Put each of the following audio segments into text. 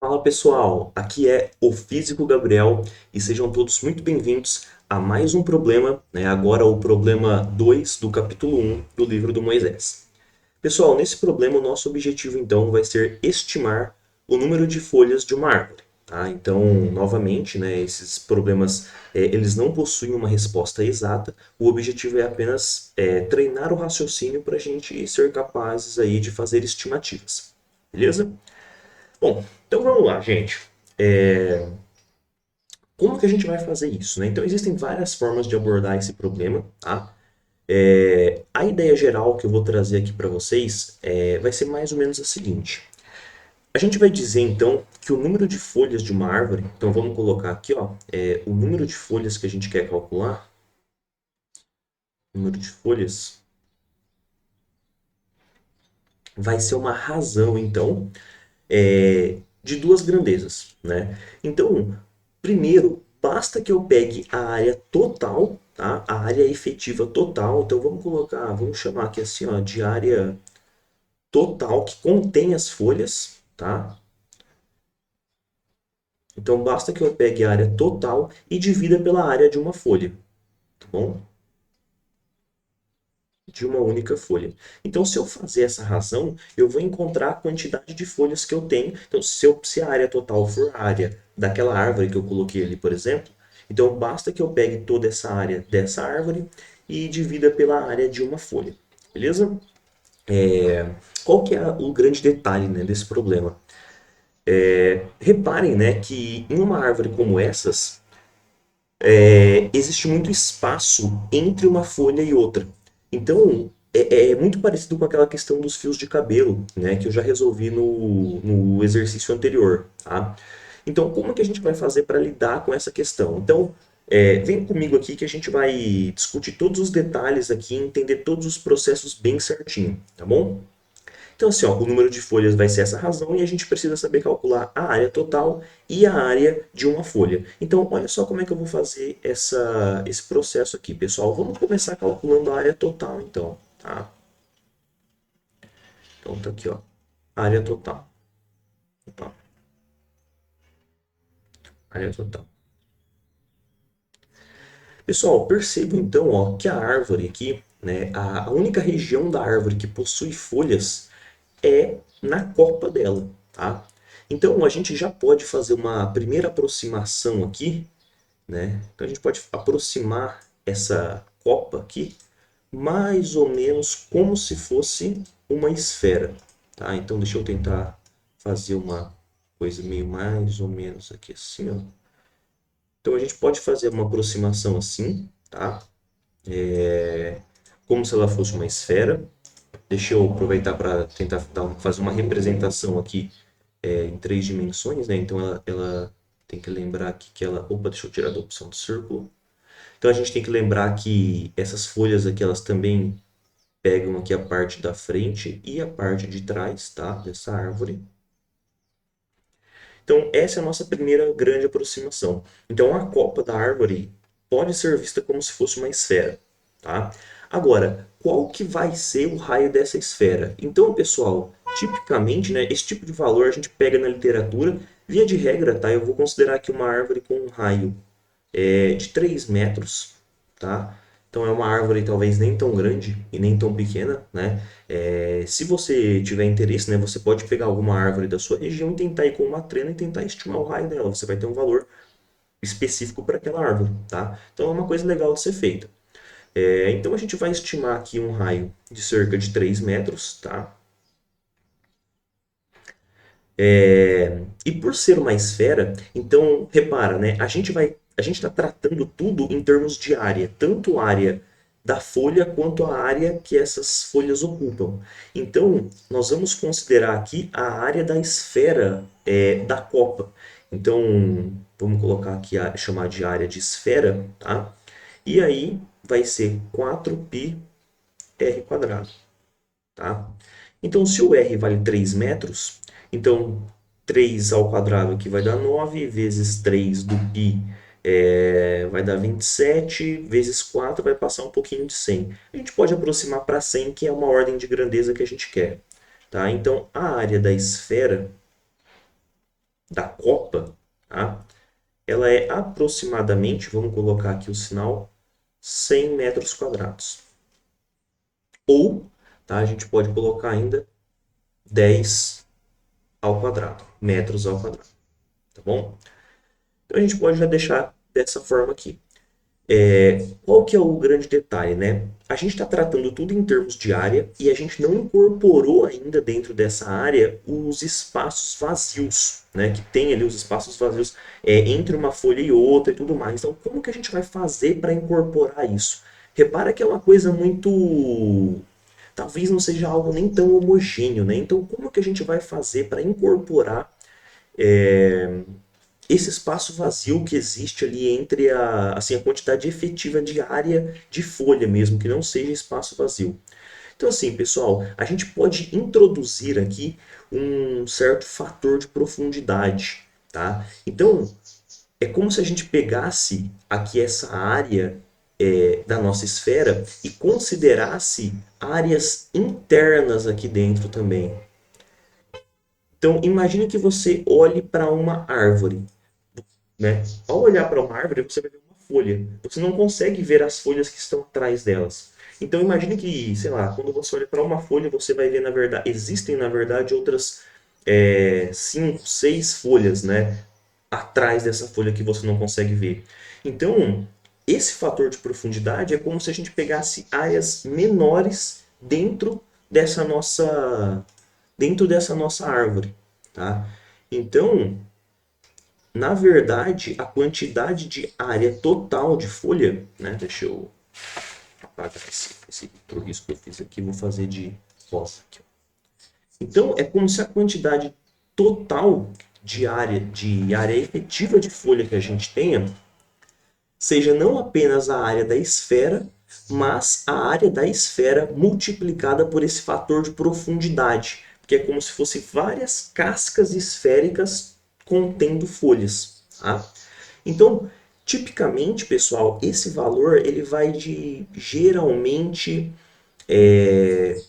Fala pessoal, aqui é o Físico Gabriel e sejam todos muito bem-vindos a mais um problema, né? Agora o problema 2 do capítulo um do livro do Moisés. Pessoal, nesse problema o nosso objetivo então vai ser estimar o número de folhas de uma árvore. Tá? Então, novamente, né, esses problemas eles não possuem uma resposta exata. O objetivo é apenas treinar o raciocínio para a gente ser capazes aí de fazer estimativas. Beleza? Bom, então vamos lá, gente. É, Como que a gente vai fazer isso, né? Então existem várias formas de abordar esse problema, tá? A ideia geral que eu vou trazer aqui para vocês vai ser mais ou menos a seguinte. A gente vai dizer então que o número de folhas de uma árvore, então vamos colocar aqui, ó, o número de folhas que a gente quer calcular, número de folhas, vai ser uma razão então de duas grandezas, né? Então, primeiro, basta que eu pegue a área total, tá? A área efetiva total. Então, vamos chamar aqui assim, ó, de área total que contém as folhas, tá? Então, basta que eu pegue a área total e divida pela área de uma folha, tá bom? De uma única folha. Então, se eu fazer essa razão, eu vou encontrar a quantidade de folhas que eu tenho. Então, se a área total for a área daquela árvore que eu coloquei ali, por exemplo, então basta que eu pegue toda essa área dessa árvore e divida pela área de uma folha. Beleza? Qual que é o grande detalhe, né, desse problema? Reparem, né, que em uma árvore como essas, existe muito espaço entre uma folha e outra. Então, é muito parecido com aquela questão dos fios de cabelo, né, que eu já resolvi no exercício anterior, tá? Então, como é que a gente vai fazer para lidar com essa questão? Então, vem comigo aqui que a gente vai discutir todos os detalhes aqui, entender todos os processos bem certinho, tá bom? Então, assim, ó, o número de folhas vai ser essa razão e a gente precisa saber calcular a área total e a área de uma folha. Então, olha só como é que eu vou fazer esse processo aqui, pessoal. Vamos começar calculando a área total, então, tá? Então, tá aqui, ó, área total. Opa, área total. Pessoal, percebam então, ó, que a árvore aqui, né, a única região da árvore que possui folhas é na copa dela, tá? Então, a gente já pode fazer uma primeira aproximação aqui, né? Então a gente pode aproximar essa copa aqui mais ou menos como se fosse uma esfera, tá? Então deixa eu tentar fazer uma coisa meio mais ou menos aqui assim, ó. Então a gente pode fazer uma aproximação assim, tá? Como se ela fosse uma esfera. Deixa eu aproveitar para tentar fazer uma representação aqui em três dimensões, né? Então ela tem que lembrar aqui que ela... Opa, deixa eu tirar da opção do círculo. Então a gente tem que lembrar que essas folhas aqui elas também pegam aqui a parte da frente e a parte de trás, tá? Dessa árvore. Então essa é a nossa primeira grande aproximação. Então a copa da árvore pode ser vista como se fosse uma esfera, tá? Agora, qual que vai ser o raio dessa esfera? Então, pessoal, tipicamente, né, esse tipo de valor a gente pega na literatura, via de regra, tá? Eu vou considerar aqui uma árvore com um raio de 3 metros, tá? Então é uma árvore talvez nem tão grande e nem tão pequena, né? Se você tiver interesse, né, você pode pegar alguma árvore da sua região e tentar ir com uma trena e tentar estimar o raio dela. Você vai ter um valor específico para aquela árvore, tá? Então é uma coisa legal de ser feita. Então a gente vai estimar aqui um raio de cerca de 3 metros, tá? E por ser uma esfera, então repara, né? A gente está tratando tudo em termos de área, tanto a área da folha quanto a área que essas folhas ocupam. Então, nós vamos considerar aqui a área da esfera da copa. Então, vamos colocar aqui, chamar de área de esfera, tá? E aí vai ser 4πr quadrado, tá? Então, se o R vale 3 metros, então 3 ao quadrado aqui vai dar 9 vezes 3 do π vai dar 27, vezes 4 vai passar um pouquinho de 100. A gente pode aproximar para 100, que é uma ordem de grandeza que a gente quer. Tá? Então, a área da esfera da copa, tá? Ela é aproximadamente, vamos colocar aqui o sinal, 100 metros quadrados. Ou, tá, a gente pode colocar ainda 10 ao quadrado, metros ao quadrado, tá bom? Então a gente pode já deixar dessa forma aqui. Qual que é o grande detalhe, né? A gente está tratando tudo em termos de área e a gente não incorporou ainda dentro dessa área os espaços vazios, né? Que tem ali os espaços vazios entre uma folha e outra e tudo mais. Então, como que a gente vai fazer para incorporar isso? Repara que é uma coisa muito... Talvez não seja algo nem tão homogêneo, né? Então, como que a gente vai fazer para incorporar esse espaço vazio que existe ali entre a quantidade efetiva de área de folha mesmo, que não seja espaço vazio. Então assim, pessoal, a gente pode introduzir aqui um certo fator de profundidade, tá? Então, é como se a gente pegasse aqui essa área da nossa esfera e considerasse áreas internas aqui dentro também. Então, imagine que você olhe para uma árvore, né? Ao olhar para uma árvore, você vai ver uma folha. Você não consegue ver as folhas que estão atrás delas. Então imagine que, sei lá, quando você olha para uma folha, você vai ver, na verdade, existem, na verdade, outras 5, 6 folhas, né? Atrás dessa folha que você não consegue ver. Então, esse fator de profundidade é como se a gente pegasse áreas menores dentro dessa nossa árvore, tá? Então, na verdade, a quantidade de área total de folha, né? Deixa eu apagar esse outro risco que eu fiz aqui, vou fazer de rosa aqui. Então, é como se a quantidade total de área efetiva de folha que a gente tenha seja não apenas a área da esfera, mas a área da esfera multiplicada por esse fator de profundidade, que é como se fosse várias cascas esféricas contendo folhas. Tá? Então, tipicamente, pessoal, esse valor ele vai de geralmente é,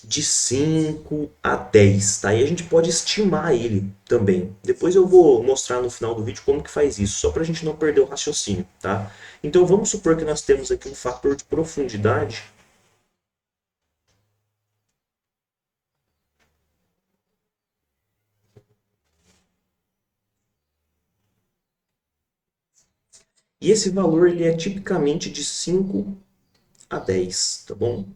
de 5 a 10, tá? E a gente pode estimar ele também. Depois eu vou mostrar no final do vídeo como que faz isso, só para a gente não perder o raciocínio, tá? Então vamos supor que nós temos aqui um fator de profundidade. E esse valor ele é tipicamente de 5 a 10, tá bom?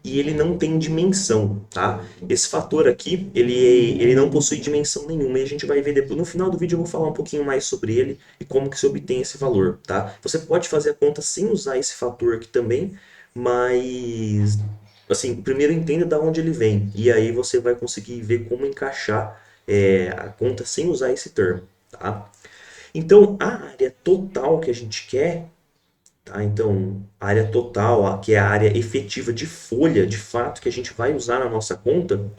E ele não tem dimensão, tá? Esse fator aqui, ele não possui dimensão nenhuma e a gente vai ver depois. No final do vídeo eu vou falar um pouquinho mais sobre ele e como que se obtém esse valor, tá? Você pode fazer a conta sem usar esse fator aqui também, mas assim, primeiro entenda de onde ele vem e aí você vai conseguir ver como encaixar a conta sem usar esse termo, tá? Então, a área total que a gente quer, tá? Então, a área total, que é a área efetiva de folha, de fato, que a gente vai usar na nossa conta,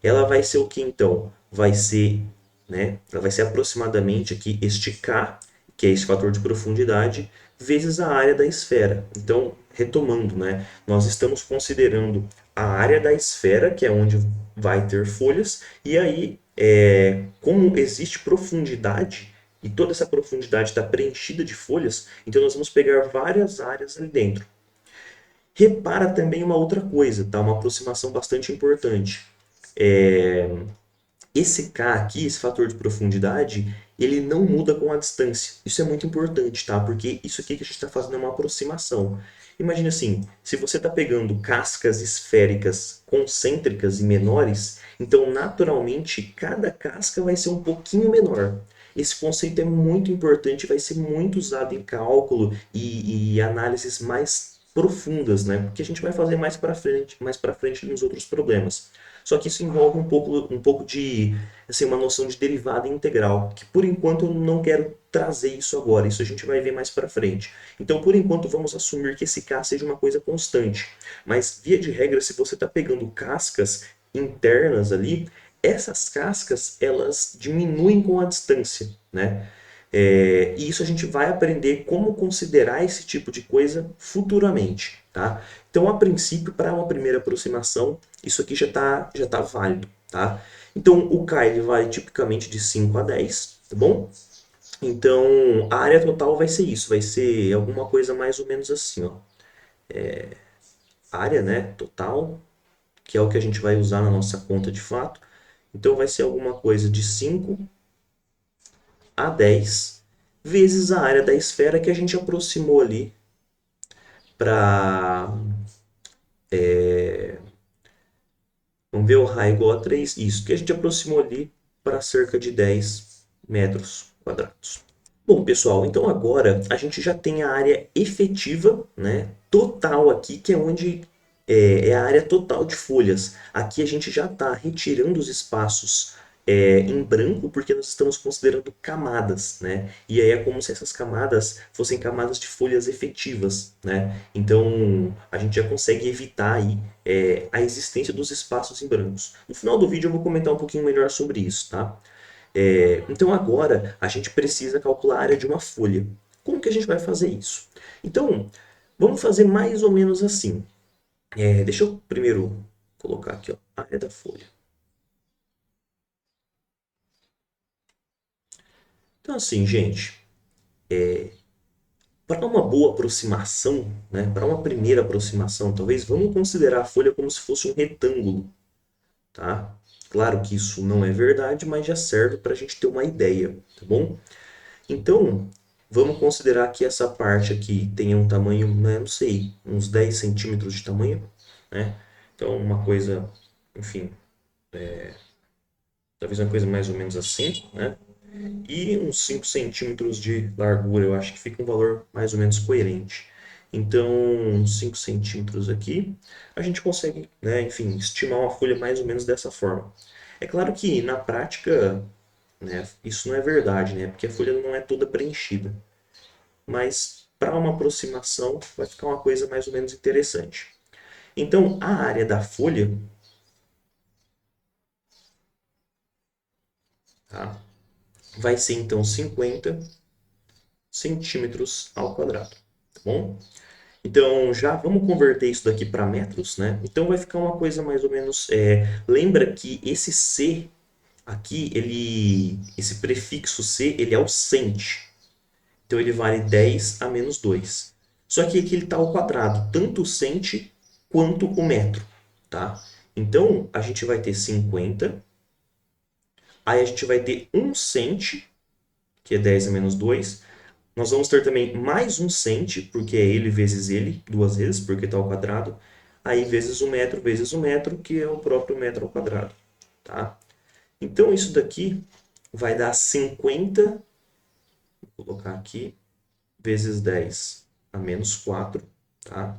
ela vai ser o que então? Vai ser, né? Ela vai ser aproximadamente aqui este K, que é esse fator de profundidade, vezes a área da esfera. Então, retomando, né? Nós estamos considerando a área da esfera, que é onde vai ter folhas, e aí, como existe profundidade, e toda essa profundidade está preenchida de folhas, então nós vamos pegar várias áreas ali dentro. Repara também uma outra coisa, tá? Uma aproximação bastante importante. Esse K aqui, esse fator de profundidade, ele não muda com a distância. Isso é muito importante, tá? Porque isso aqui que a gente está fazendo é uma aproximação. Imagina assim, se você está pegando cascas esféricas concêntricas e menores, então naturalmente cada casca vai ser um pouquinho menor. Esse conceito é muito importante, vai ser muito usado em cálculo e análises mais profundas, né? Porque a gente vai fazer mais para frente nos outros problemas. Só que isso envolve um pouco de assim, uma noção de derivada integral, que por enquanto eu não quero trazer isso agora, isso a gente vai ver mais para frente. Então, por enquanto, vamos assumir que esse K seja uma coisa constante. Mas, via de regra, se você está pegando cascas internas ali, essas cascas elas diminuem com a distância, né? E isso a gente vai aprender como considerar esse tipo de coisa futuramente, tá? Então, a princípio, para uma primeira aproximação, isso aqui já tá válido, tá? Então, o K ele vale tipicamente de 5 a 10, tá bom? Então, a área total vai ser isso, vai ser alguma coisa mais ou menos assim, ó. Área, né, total, que é o que a gente vai usar na nossa conta de fato. Então, vai ser alguma coisa de 5 a 10 vezes a área da esfera que a gente aproximou ali para... Vamos ver o raio igual a 3. Isso, que a gente aproximou ali para cerca de 10 metros quadrados. Bom, pessoal, então agora a gente já tem a área efetiva, né, total aqui, que é onde é a área total de folhas. Aqui a gente já está retirando os espaços em branco, porque nós estamos considerando camadas, né? E aí é como se essas camadas fossem camadas de folhas efetivas, né? Então a gente já consegue evitar aí a existência dos espaços em brancos. No final do vídeo eu vou comentar um pouquinho melhor sobre isso, tá? Então agora a gente precisa calcular a área de uma folha. Como que a gente vai fazer isso? Então, vamos fazer mais ou menos assim. Deixa eu primeiro colocar aqui, ó, a área da folha. Então assim, gente, para uma boa aproximação, né, para uma primeira aproximação, talvez vamos considerar a folha como se fosse um retângulo, tá? Claro que isso não é verdade, mas já serve para a gente ter uma ideia, tá bom? Então, vamos considerar que essa parte aqui tenha um tamanho, né, não sei, uns 10 centímetros de tamanho, né? Então, uma coisa, enfim, talvez uma coisa mais ou menos assim, né? E uns 5 centímetros de largura, eu acho que fica um valor mais ou menos coerente. Então, uns 5 centímetros aqui, a gente consegue, né, enfim, estimar uma folha mais ou menos dessa forma. É claro que na prática, né, isso não é verdade, né? Porque a folha não é toda preenchida. Mas para uma aproximação vai ficar uma coisa mais ou menos interessante. Então, a área da folha, tá, vai ser então 50 centímetros ao quadrado, tá bom? Então, já vamos converter isso daqui para metros, né? Então, vai ficar uma coisa mais ou menos... lembra que esse C aqui, esse prefixo C, ele é o cent. Então, ele vale 10 a menos 2. Só que aqui ele está ao quadrado, tanto o cent quanto o metro, tá? Então, a gente vai ter 50, aí a gente vai ter um cent, que é 10 a menos 2. Nós vamos ter também mais um cent, porque é ele vezes ele, duas vezes, porque está ao quadrado. Aí vezes o metro, que é o próprio metro ao quadrado, tá? Então, isso daqui vai dar 50, vou colocar aqui, vezes 10 a menos 4, tá?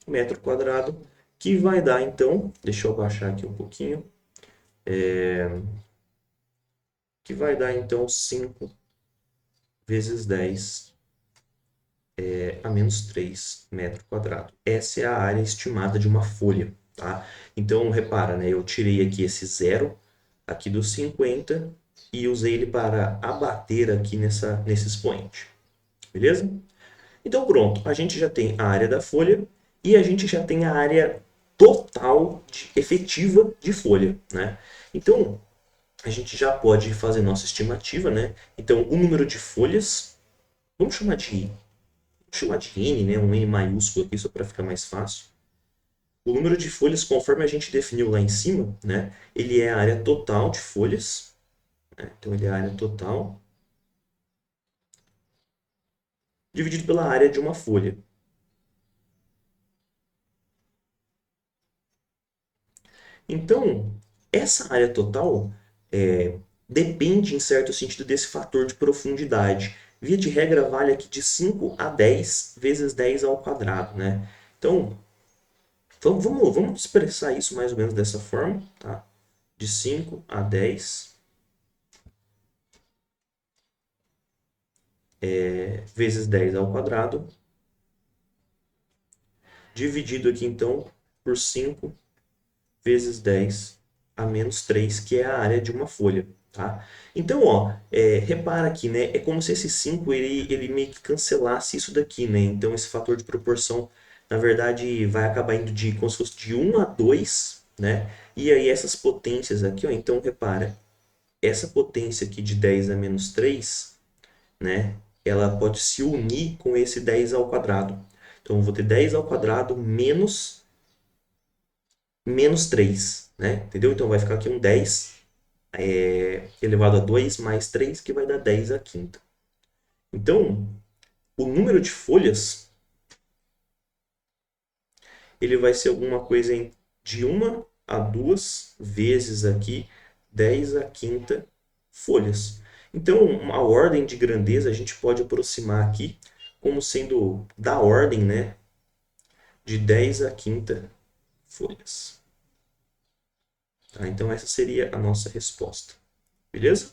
Metro quadrado, que vai dar então, deixa eu abaixar aqui um pouquinho, que vai dar então 5 vezes 10 a menos 3 metro quadrado. Essa é a área estimada de uma folha, tá? Então, repara, né? Eu tirei aqui esse zero aqui dos 50 e usei ele para abater aqui nesse expoente, beleza? Então, pronto, a gente já tem a área da folha e a gente já tem a área total efetiva de folha, né? Então, a gente já pode fazer nossa estimativa, né? Então, o número de folhas, vamos chamar de N, né? Um N maiúsculo aqui só para ficar mais fácil. O número de folhas, conforme a gente definiu lá em cima, né? Ele é a área total de folhas, né? Então, ele é a área total dividido pela área de uma folha. Então, essa área total depende, em certo sentido, desse fator de profundidade. Via de regra, vale aqui de 5 a 10 vezes 10 ao quadrado, né? Então, vamos expressar isso mais ou menos dessa forma, tá? De 5 a 10 vezes 10 ao quadrado, dividido aqui, então, por 5 vezes 10 a menos 3, que é a área de uma folha, tá? Então, ó, repara aqui, né? É como se esse 5 ele meio que cancelasse isso daqui, né? Então, esse fator de proporção, na verdade, vai acabar indo como se fosse de 1 a 2, né? E aí essas potências aqui, ó, então repara, essa potência aqui de 10 a menos 3, né, ela pode se unir com esse 10 ao quadrado. Então, eu vou ter 10 ao quadrado menos 3, né? Entendeu? Então, vai ficar aqui um 10 elevado a 2 mais 3, que vai dar 10 à quinta. Então, o número de folhas, ele vai ser alguma coisa de 1 a 2 vezes aqui 10 à quinta folhas. Então, a ordem de grandeza a gente pode aproximar aqui como sendo da ordem, né, de 10 à quinta folhas. Tá? Então, essa seria a nossa resposta. Beleza?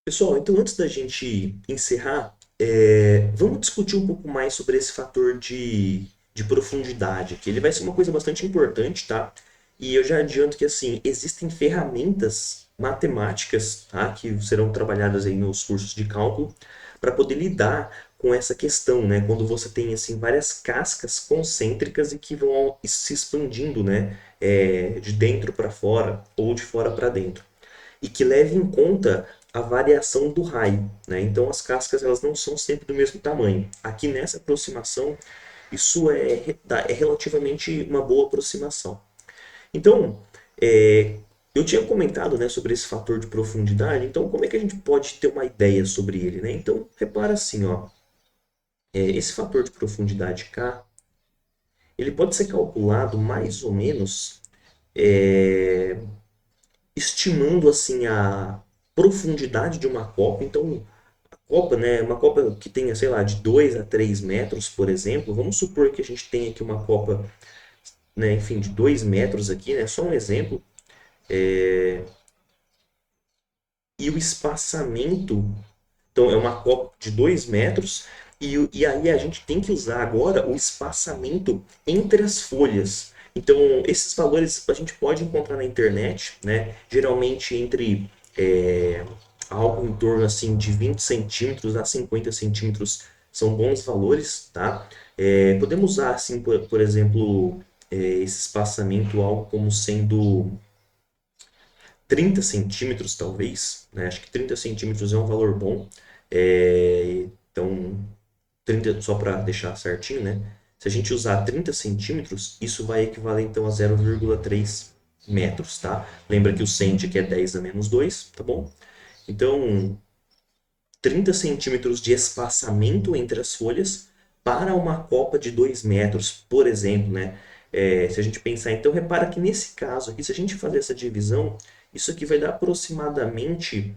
Pessoal, então antes da gente encerrar, vamos discutir um pouco mais sobre esse fator de profundidade, que ele vai ser uma coisa bastante importante, tá? E eu já adianto que, assim, existem ferramentas matemáticas, tá? Que serão trabalhadas aí nos cursos de cálculo para poder lidar com essa questão, né? Quando você tem, assim, várias cascas concêntricas e que vão se expandindo, né? De dentro para fora ou de fora para dentro e que leve em conta a variação do raio, né? Então as cascas elas não são sempre do mesmo tamanho. Aqui nessa aproximação, isso é relativamente uma boa aproximação. Então, eu tinha comentado, né, sobre esse fator de profundidade, então como é que a gente pode ter uma ideia sobre ele, né? Então, repara assim, ó, esse fator de profundidade K, ele pode ser calculado mais ou menos estimando assim a profundidade de uma copa. Então, a copa, né, uma copa que tenha, sei lá, de 2 a 3 metros, por exemplo, vamos supor que a gente tenha aqui uma copa, né, enfim, de 2 metros aqui, né, só um exemplo, e o espaçamento, então é uma copa de 2 metros, e aí a gente tem que usar agora o espaçamento entre as folhas. Então, esses valores a gente pode encontrar na internet, né? Geralmente entre algo em torno assim, de 20 centímetros a 50 centímetros são bons valores, tá? Podemos usar, assim, por exemplo, esse espaçamento algo como sendo 30 centímetros, talvez, né? Acho que 30 centímetros é um valor bom. Então, 30, só para deixar certinho, né? Se a gente usar 30 centímetros, isso vai equivaler então a 0,3 metros, tá? Lembra que o cento aqui é 10 a menos 2, tá bom? Então, 30 centímetros de espaçamento entre as folhas para uma copa de 2 metros, por exemplo, né? Se a gente pensar, então repara que nesse caso aqui, se a gente fazer essa divisão, isso aqui vai dar aproximadamente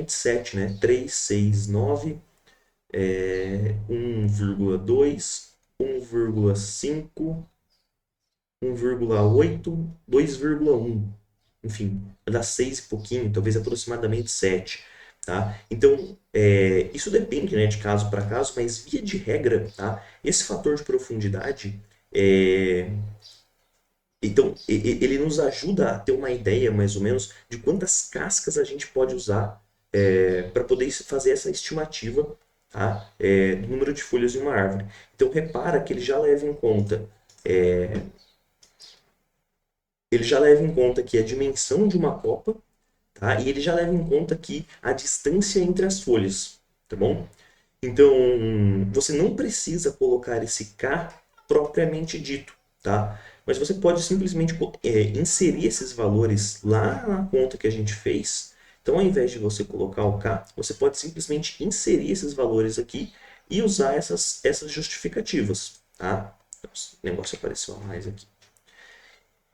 7, né? 3, 6, 9, 1,2, 1,5, 1,8, 2,1. Enfim, vai dar 6 e pouquinho, talvez aproximadamente 7. Tá? Então, isso depende, né, de caso para caso, mas via de regra, tá? Esse fator de profundidade, então, ele nos ajuda a ter uma ideia, mais ou menos, de quantas cascas a gente pode usar para poder fazer essa estimativa, tá? Do número de folhas de uma árvore. Então, repara que ele já leva em conta aqui a dimensão de uma copa, tá? E ele já leva em conta aqui a distância entre as folhas, tá bom? Então, você não precisa colocar esse K propriamente dito, tá? Mas você pode simplesmente inserir esses valores lá na conta que a gente fez. Então, ao invés de você colocar o K, você pode simplesmente inserir esses valores aqui e usar essas justificativas, tá? O negócio apareceu a mais aqui.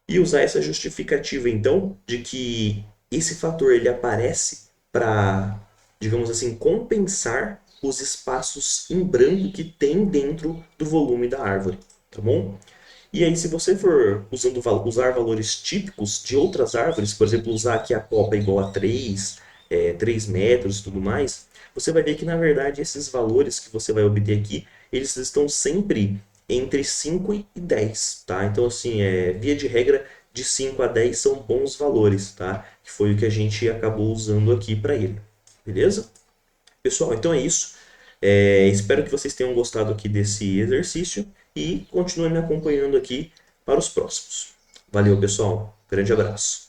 E usar essa justificativa, então, de que esse fator ele aparece para, digamos assim, compensar os espaços em branco que tem dentro do volume da árvore, tá bom? E aí, se você for usar valores típicos de outras árvores, por exemplo, usar aqui a copa igual a 3, 3 metros e tudo mais, você vai ver que, na verdade, esses valores que você vai obter aqui, eles estão sempre entre 5 e 10, tá? Então, assim, via de regra, de 5 a 10 são bons valores, tá? Que foi o que a gente acabou usando aqui para ele, beleza? Pessoal, então é isso. Espero que vocês tenham gostado aqui desse exercício e continuem me acompanhando aqui para os próximos. Valeu, pessoal. Grande abraço.